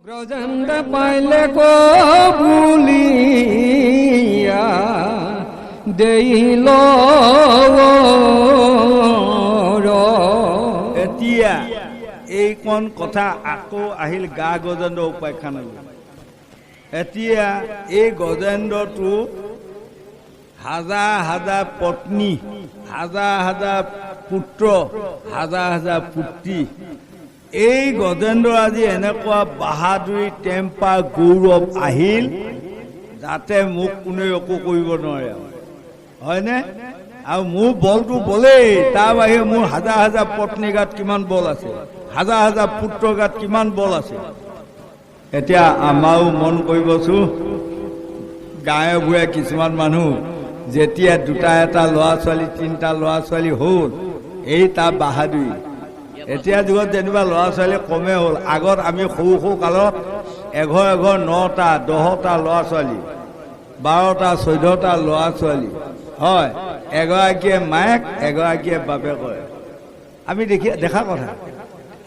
ব্রজেন্দ্র পাইলে কো বুলিয়া দেইল এতিয়া এইকণ কথা আকৌ আহিল গা গজেন্দ্ৰ উপাখ্যানলৈ। এতিয়া এই গজেন্দ্ৰটো হাজাৰ হাজাৰ পত্নী, হাজাৰ হাজাৰ পুত্ৰ, হাজাৰ হাজাৰ পুত্ৰী, এই গজেন্দ্ৰ আজি এনেকুৱা বাহাদুৰি টেম্পাৰ গৌৰৱ আহিল যাতে মোক কোনেও একো কৰিব নোৱাৰে, হয়নে? আৰু মোৰ বলটো বলেই, তাৰ বাহিৰে মোৰ হাজাৰ হাজাৰ পত্নী গাত কিমান বল আছে, হাজাৰ হাজাৰ পুত্ৰ গাত কিমান বল আছে। এতিয়া আমাৰো মন কৰিবচোন, গাঁৱে ভূঞে কিছুমান মানুহ যেতিয়া দুটা এটা ল'ৰা ছোৱালী, তিনিটা ল'ৰা ছোৱালী হ'ল, এই তাৰ বাহাদুৰি। এতিয়া যুগত যেনিবা ল'ৰা ছোৱালী কমে হ'ল, আগত আমি সৰু সৰু কালত এঘৰ এঘৰ 9টা 10টা ল'ৰা ছোৱালী, 12টা 14টা ল'ৰা ছোৱালী, হয়, এগৰাকীয়ে মায়েক এগৰাকীয়ে বাপেক কৰে, আমি দেখা কথা।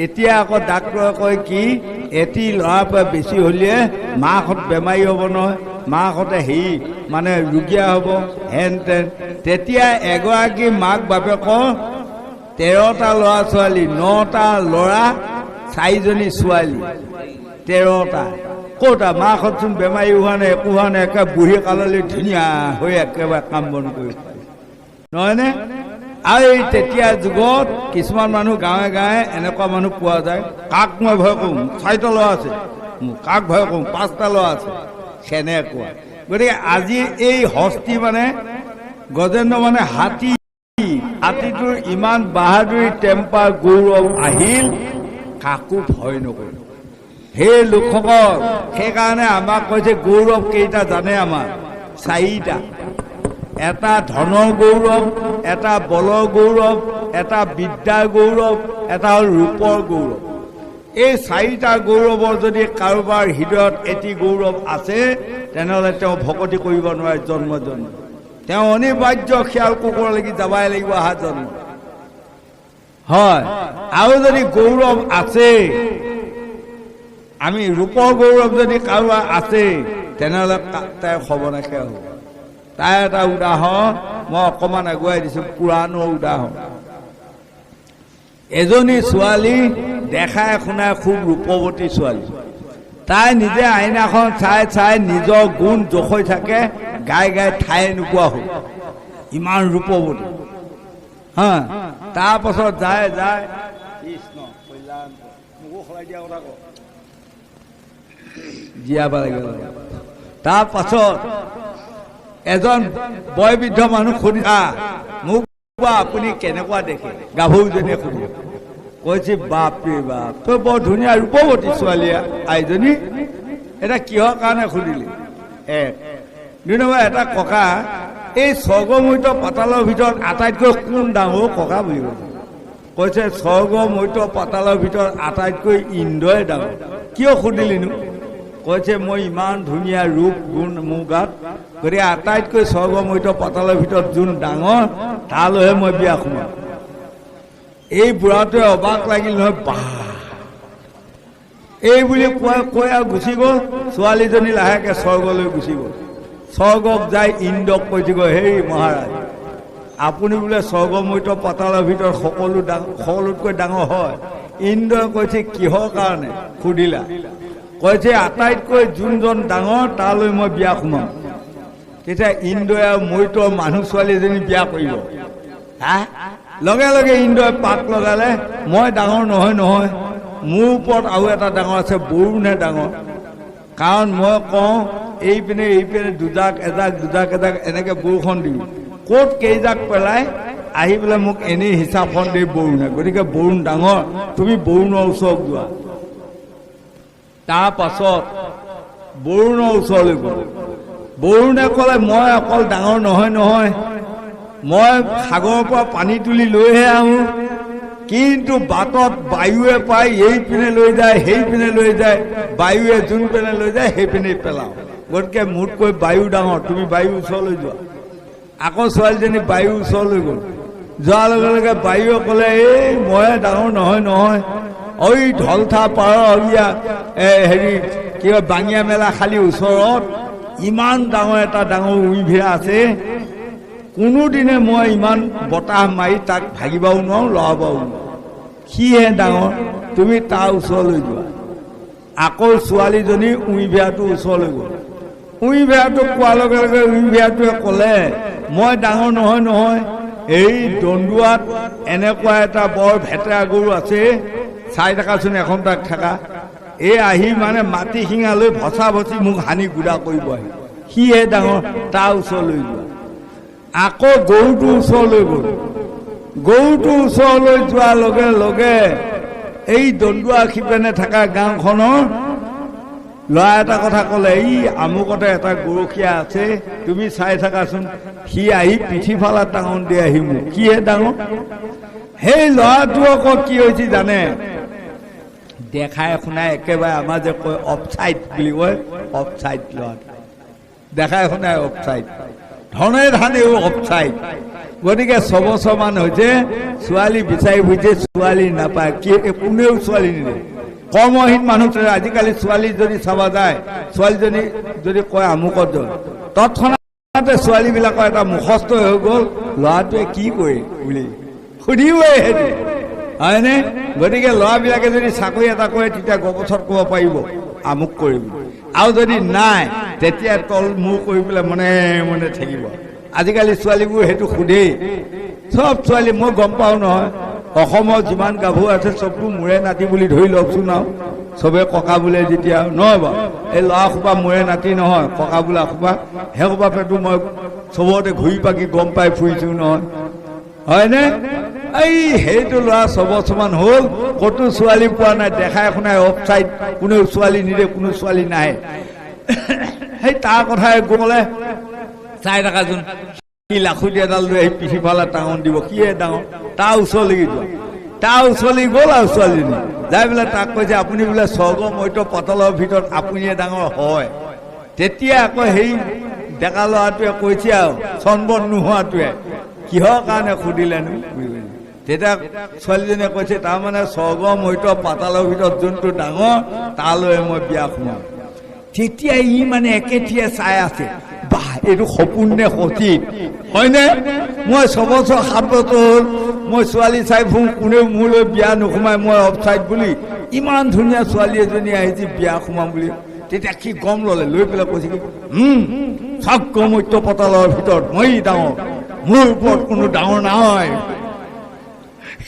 এতিয়া আকৌ ডাক্তৰে কয় কি, এটি ল'ৰাৰ পৰা বেছি হ'লে মাকহঁত বেমাৰী হ'ব নহয়, মাকহঁতে হেৰি মানে ৰোগীয়া হ'ব, হেন তেন। তেতিয়া এগৰাকী মাক বাপেকৰ 13টা ল'ৰা ছোৱালী, 9টা ল'ৰা, 4জনী ছোৱালী, 13টা। ক'তা মাকহঁতচোন বেমাৰী হোৱা নাই, একো হোৱা নাই, একে বুঢ়ী কাললৈ ধুনীয়া হৈ একেবাৰে কাম বন কৰি নহয়নে? আৰু এই তেতিয়া যুগত কিছুমান মানুহ গাঁৱে গাঁৱে এনেকুৱা মানুহ পোৱা যায়, কাক মই ভয় কৰোঁ, 4টা ল'ৰা আছে, কাক ভয় কৰোঁ, 5টা ল'ৰা আছে, সেনেকুৱা। গতিকে আজি এই হস্তি মানে গজেন্দ্ৰ মানে হাতী, হাতীটোৰ ইমান বাহাদুৰি টেম্পাৰ গৌৰৱ আহিল, কাকো ভয় নকৰে। সেই লোকসকল, সেইকাৰণে আমাক কৈছে গৌৰৱ কেইটা জানে? আমাৰ 4টা। এটা ধনৰ গৌৰৱ, এটা বলৰ গৌৰৱ, এটা বিদ্যাৰ গৌৰৱ, এটা হ'ল ৰূপৰ গৌৰৱ। এই 4টা গৌৰৱৰ যদি কাৰোবাৰ হৃদয়ত এটি গৌৰৱ আছে, তেনেহ'লে তেওঁ ভকতি কৰিব নোৱাৰে জন্ম জন্ম, তেওঁ অনিবাৰ্য শিয়াল কুকুৰ লাগি যাবাই লাগিব অহা জন্ম, হয়। আৰু যদি গৌৰৱ আছে, আমি ৰূপৰ গৌৰৱ যদি কাৰোবাৰ আছে, তেনেহ'লে তাই সৰ্বনাশে হ'ব। তাই এটা উদাহৰণ মই অকণমান আগুৱাই দিছোঁ, পুৰাণৰ উদাহৰণ। এজনী ছোৱালী দেখাই শুনাই খুব ৰূপৱতী ছোৱালী, তাই নিজে আইনাখন চাই চাই নিজৰ গুণ জখৈ থাকে, গাই গাই ঠাই নোপোৱা হ'ল, ইমান ৰূপৱতী, হা। তাৰপাছত যায় যায় কৃষ্ণ কল্যাণ মোকো সলাই দিয়া কথা কওঁ, জীয়াব লাগিব। তাৰপাছত এজন বয়বৃদ্ধ মানুহ সুধা, মোক আপুনি কেনেকুৱা দেখে? গাভৰুজনীয়ে সুধিব, কৈছে বাপৰে বাপ, তই বৰ ধুনীয়া ৰূপৱতী ছোৱালী আইজনী। এটা কিহৰ কাৰণে সুধিলি? 1 2 নম্বৰ, এটা ককা, এই স্বৰ্গমৈত পাতালৰ ভিতৰত আটাইতকৈ কোন ডাঙৰ ককা বুলি কৈছে? কৈছে স্বৰ্গমৈত পাতালৰ ভিতৰত আটাইতকৈ ইন্দ্ৰই ডাঙৰ। কিয় সুধিলিনো? কৈছে মই ইমান ধুনীয়া ৰূপ গুণ মোৰ গাত, গতিকে আটাইতকৈ স্বৰ্গমৈত পাতালৰ ভিতৰত যোন ডাঙৰ, তালৈহে মই বিয়া সোমাম। এই বুঢ়াটোৱে অবাক লাগিল নহয়, বাহ, এই বুলি কৈ আৰু গুচি গ'ল। ছোৱালীজনী লাহেকে স্বৰ্গলৈ গুচি গ'ল। স্বৰ্গক যাই ইন্দ্ৰক কৈছেগৈ, হেৰি মহাৰাজ, আপুনি বোলে স্বৰ্গমৈত পাতালৰ ভিতৰত সকলোতকৈ ডাঙৰ হয়। ইন্দ্ৰই কৈছে কিহৰ কাৰণে সুধিলা? কৈছে আটাইতকৈ যোনজন ডাঙৰ তালৈ মই বিয়া সোমাম। তেতিয়া ইন্দ্ৰই আৰু মৈতৰ মানুহ ছোৱালীজনী বিয়া কৰিব। হা, লগে লগে ইন্দ্ৰই পাক লগালে, মই ডাঙৰ নহয় নহয়, মোৰ ওপৰত আৰু এটা ডাঙৰ আছে, বৰুণহে ডাঙৰ। কাৰণ মই কওঁ এইপিনে দুজাক এজাক দুজাক এজাক এনেকে বৰষুণ দিম, ক'ত কেইজাক পেলাই আহি পেলাই মোক এনেই হিচাপখন দি বৰুণে, গতিকে বৰুণ ডাঙৰ, তুমি বৰুণৰ ওচৰত যোৱা। তাৰপাছত বৰুণৰ ওচৰলৈ গ'ল। বৰুণে ক'লে মই অকল ডাঙৰ নহয় নহয়, মই সাগৰৰ পৰা পানী তুলি লৈহে আহোঁ, কিন্তু বাটত বায়ুৱে পাই এইপিনে লৈ যায় সেইপিনে লৈ যায়, বায়ুৱে যোন পিনে লৈ যায় সেইপিনে পেলাওঁ, গতিকে মোতকৈ বায়ু ডাঙৰ, তুমি বায়ুৰ ওচৰলৈ যোৱা। আকৌ ছোৱালীজনী বায়ুৰ ওচৰলৈ গ'ল। যোৱাৰ লগে লগে বায়ুৱে ক'লে এই মই ডাঙৰ নহয় নহয়, ঐ ঢলঠা পাৰহীয়া হেৰি কিবা বাঙিয়া মেলা খালি ওচৰত ইমান ডাঙৰ এটা ডাঙৰ উইভিৰা আছে কোনোদিনে মই ইমান বতাহ মাৰি তাক ভাগিবও নোৱাৰোঁ লৰাবও নোৱাৰোঁ সিহে ডাঙৰ তুমি তাৰ ওচৰলৈ যোৱা আকৌ ছোৱালীজনী উইভিৰাটোৰ ওচৰলৈ গ'ল উইভিৰাটোক কোৱাৰ লগে লগে উইভিৰাটোৱে ক'লে মই ডাঙৰ নহয় এই দণ্ডুৱাত এনেকুৱা এটা বৰ ভেটেৰা গৰু আছে চাই থাকাচোন এখন তাক থাকা এই আহি মানে মাটি শিঙালৈ ভচা ভচি মোক হানি গুড়া কৰিব আহি সিহে ডাঙৰ তাৰ ওচৰলৈ যোৱা আকৌ গৰুটোৰ ওচৰলৈ গ'ল গৰুটোৰ ওচৰলৈ যোৱাৰ লগে লগে এই দণ্ডুৱা সিপেনে থকা গাঁওখনৰ ল'ৰা এটা কথা ক'লে এই আমুকতে এটা গৰখীয়া আছে তুমি চাই থাকাচোন সি আহি পিঠি ফালা টাঙন দি আহি মোক কিহে ডাঙৰ সেই ল'ৰাটো আকৌ কি হৈছে জানে দেখাই শুনাই একেবাৰে আমাৰ যে কয় অফচাইড বুলি কয় অফচাইড ল'ৰাটো দেখাই শুনাই অফচাইড ধনে ধানেও অফচাইড গতিকে 6 বছৰমান হৈছে ছোৱালী বিচাৰি ফুৰিছে ছোৱালী নাপায় কোনেও ছোৱালী নিদিয়ে কৰ্মহীন মানুহ আজিকালি ছোৱালী যদি চাব যায় ছোৱালীজনী যদি কয় আমুকত যোৱা তৎক্ষণাতে ছোৱালীবিলাকৰ এটা মুখস্থ হৈ গ'ল ল'ৰাটোৱে কি কৰে বুলি সুধিবই সেইটো হয়নে গতিকে ল'ৰাবিলাকে যদি চাকৰি এটা কৰে তেতিয়া গপচত ক'ব পাৰিব আমুক কৰিম আৰু যদি নাই তেতিয়া তল মূৰ কৰি পেলাই মনে মনে থাকিব আজিকালি ছোৱালীবোৰ সেইটো সোধেই চব ছোৱালী মই গম পাওঁ নহয় অসমৰ যিমান গাভৰু আছে চবটো মূৰে নাতি বুলি ধৰি লওকচোন আৰু চবে ককা বোলে যেতিয়া নহয় বাৰু এই ল'ৰা সোপা মূৰে নাতি নহয় ককা বোলা সোপা সেই সোপাপেতো মই চবতে ঘূৰি পাকি গম পাই ফুৰিছোঁ নহয় হয়নে এই সেইটো ল'ৰা 6 বছৰমান হ'ল ক'তো ছোৱালী পোৱা নাই দেখাই শুনাই অফচাইড কোনেও ছোৱালী নিদিয়ে কোনো ছোৱালী নাহে সেই তাৰ কথাই ক'লে চাই থাকাচোন সি লাখুটি এডাল লৈ আহি পিঠি ফালা টাঙন দিব কিহে ডাঙৰ তাৰ ওচৰলৈকে যোৱা তাৰ ওচৰলৈ গ'ল আৰু ছোৱালীজনী যাই পেলাই তাক কৈছে আপুনি বোলে স্বৰ্গ মৰ্ত্য পাতালৰ ভিতৰত আপুনিয়ে ডাঙৰ হয় তেতিয়া আকৌ সেই ডেকা ল'ৰাটোৱে কৈছে আৰু চনবন নোহোৱাটোৱে কিহৰ কাৰণে সুধিলেনো তেতিয়া ছোৱালীজনীয়ে কৈছে তাৰমানে স্বৰ্গ মৰ্ত্য পাতালৰ ভিতৰত যোনটো ডাঙৰ তালৈ মই বিয়া সোমাম তেতিয়া ই মানে একেঠিয়ে চাই আছে বাহ এইটো সপোন নে সঠিক হয়নে মই 6 বছৰ 7 বছৰ হ'ল মই ছোৱালী চাই ফুৰোঁ কোনেও মোলৈ বিয়া নোসোমাই মই অফচাইড বুলি ইমান ধুনীয়া ছোৱালী এজনী আহিছে বিয়া সোমাম বুলি তেতিয়া কি গম ল'লে লৈ পেলাই কৈছে কি স্বৰ্গ মৰ্ত্য পাতালৰ ভিতৰত মই ডাঙৰ মোৰ ওপৰত কোনো ডাঙৰ নহয়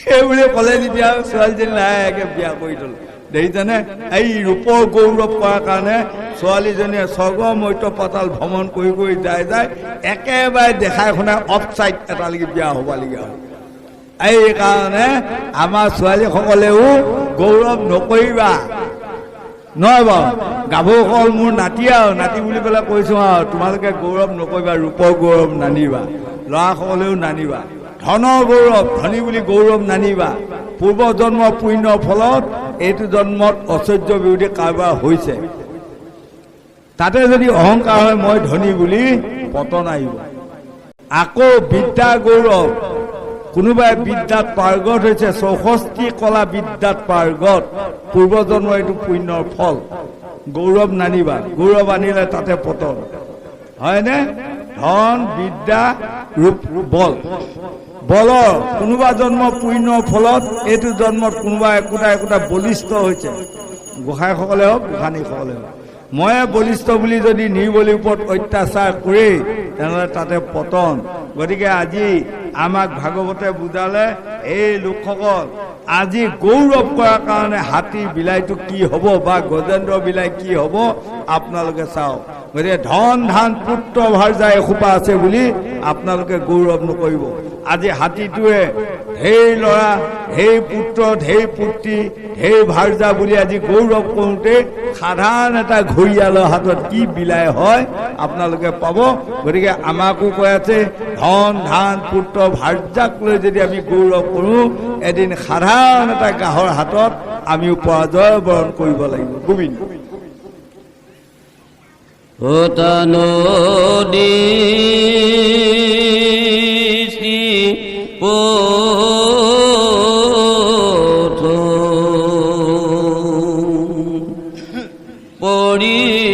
সেইবুলি ক'লে তেতিয়া ছোৱালীজনী লাহেকৈ বিয়া কৰি থ'লো দেখিছেনে এই ৰূপৰ গৌৰৱ কৰাৰ কাৰণে ছোৱালীজনীয়ে স্বৰ্গ মৰ্ত্য পাতাল ভ্ৰমণ কৰি কৰি যায় একেবাৰে দেখাই শুনাই অফচাইড এটালৈকে বিয়া হ'বলগীয়া হয় এই কাৰণে আমাৰ ছোৱালীসকলেও গৌৰৱ নকৰিবা নহয় বাৰু গাভৰুসকল মোৰ নাতি আৰু নাতি বুলি পেলাই কৈছোঁ আৰু তোমালোকে গৌৰৱ নকৰিবা ৰূপৰ গৌৰৱ নানিবা ল'ৰাসকলেও নানিবা ধনৰ গৌৰৱ ধনী বুলি গৌৰৱ নানিবা পূৰ্ব জন্মৰ পুণ্যৰ ফলত এইটো জন্মত ঐশ্বৰ্য বিৰোধী কাৰোবাৰ হৈছে তাতে যদি অহংকাৰ হয় মই ধনী বুলি পতন আহিব আকৌ বিদ্যা গৌৰৱ কোনোবাই বিদ্যাত পাৰ্গত হৈছে 64 কলা বিদ্যাত পাৰ্গত পূৰ্বজন্মৰ এইটো পুণ্যৰ ফল গৌৰৱ নানিবা গৌৰৱ আনিলে তাতে পতন হয়নে ধন বিদ্যা ৰূপ বল বলৰ কোনোবা জন্ম পুণ্যৰ ফলত এইটো জন্মত কোনোবা একোটা বলিষ্ঠ হৈছে গোসাঁইসকলে হওক গোসাঁনীসকলে হওক মই বলিষ্ঠ বুলি যদি নিৰ্বলীৰ ওপৰত অত্যাচাৰ কৰে তেনেহ'লে তাতে পতন গতিকে আজি আমাক ভাগৱতে বুজালে এই লোকসকল আজি গৌৰৱ কৰাৰ কাৰণে হাতী বিলাইটো কি হ'ব বা গজেন্দ্ৰ বিলাই কি হ'ব আপোনালোকে চাওক গতিকে ধন ধান পুত্ৰ ভাৰ্যা এসোপা আছে বুলি আপোনালোকে গৌৰৱ নকৰিব আজি হাতীটোৱে ঢেৰ ল'ৰা ঢেৰ পুত্ৰ ঢেৰ পুত্ৰী ঢেৰ ভাৰ্যা বুলি আজি গৌৰৱ কৰোঁতে সাধাৰণ এটা ঘৰিয়ালৰ হাতত কি বিলাই হয় আপোনালোকে পাব গতিকে আমাকো কৈ আছে ধন ধান পুত্ৰ ভাৰ্যাক লৈ যদি আমি গৌৰৱ কৰোঁ এদিন সাধাৰণ এটা গাহৰ হাতত আমিও পৰাজয় বৰণ কৰিব লাগিব গোবিন্দ পথ পৰি